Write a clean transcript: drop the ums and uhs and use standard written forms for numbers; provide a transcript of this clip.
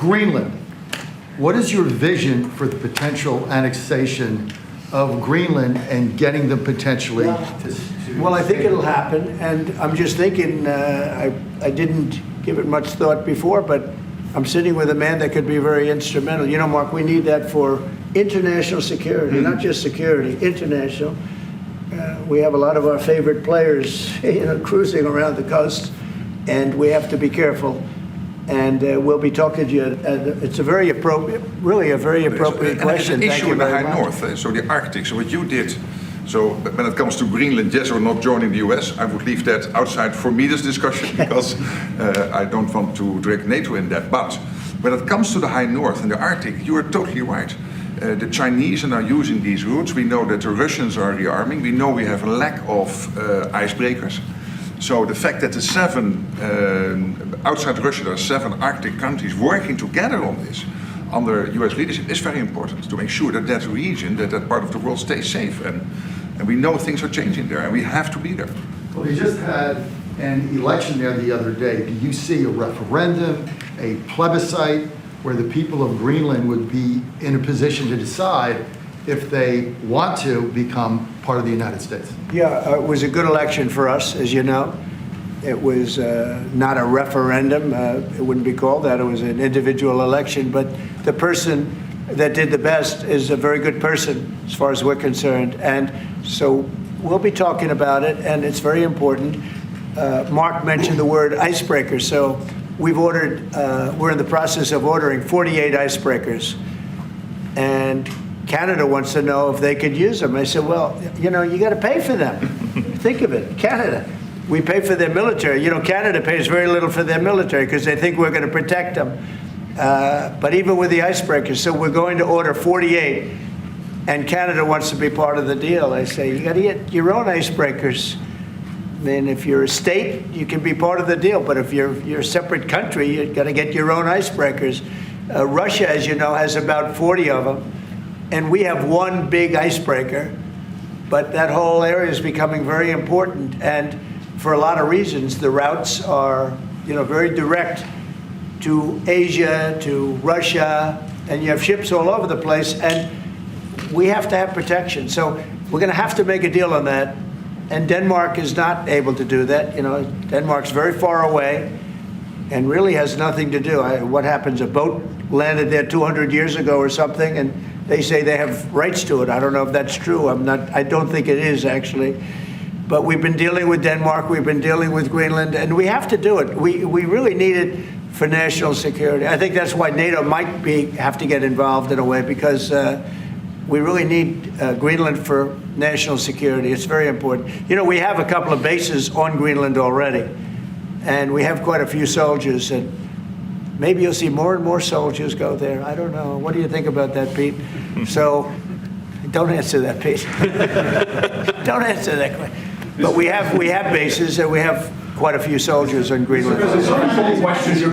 Greenland. What is your vision for the potential annexation of Greenland and getting them potentially to Well, I think it'll happen, and I'm just thinking, I didn't give it much thought before, but I'm sitting with a man that could be very instrumental. You know, Mark, we need that for international security, not just security, international. We have a lot of our favorite players, cruising around the coast, and we have to be careful. And we'll be talking to you. It's a very appropriate, really a very appropriate question. An Thank issue you in the very high much. north, so the Arctic. So what you did. So when it comes to Greenland, yes or not joining the US, I would leave that outside for me, this discussion, because I don't want to drag NATO in that. But when it comes to the high north and the Arctic, you are totally right. The Chinese are now using these routes. We know that the Russians are rearming. We know we have a lack of icebreakers. So the fact that the outside Russia, there are 7 Arctic countries working together on this under US leadership is very important to make sure that that region, that part of the world stays safe. And we know things are changing there and we have to be there. Well, you just had an election there the other day. Do you see a referendum, a plebiscite, where the people of Greenland would be in a position to decide if they want to become part of the United States? Yeah, it was a good election for us, as you know. It was not a referendum. It wouldn't be called that. It was an individual election. But the person that did the best is a very good person, as far as we're concerned. And so we'll be talking about it, and it's very important. Mark mentioned the word icebreaker. So we've ordered, we're in the process of ordering 48 icebreakers. And Canada wants to know if they could use them. I said, well, you got to pay for them. Think of it, Canada. We pay for their military. Canada pays very little for their military because they think we're going to protect them. But even with the icebreakers, so we're going to order 48, and Canada wants to be part of the deal. I say, you got to get your own icebreakers. I mean, if you're a state, you can be part of the deal. But if you're a separate country, you've got to get your own icebreakers. Russia, as you know, has about 40 of them. And we have one big icebreaker. But that whole area is becoming very important. And for a lot of reasons, the routes are, very direct to Asia, to Russia, and you have ships all over the place, and we have to have protection. So we're going to have to make a deal on that, and Denmark is not able to do that. Denmark's very far away and really has nothing to do. What happens, a boat landed there 200 years ago or something, and they say they have rights to it. I don't know if that's true. I don't think it is, actually. But we've been dealing with Denmark, we've been dealing with Greenland, and we have to do it. We really need it for national security. I think that's why NATO might have to get involved in a way, because we really need Greenland for national security. It's very important. We have a couple of bases on Greenland already, and we have quite a few soldiers, and maybe you'll see more and more soldiers go there. I don't know. What do you think about that, Pete? So, don't answer that, Pete. Don't answer that question. But we have bases, and we have quite a few soldiers on Greenland.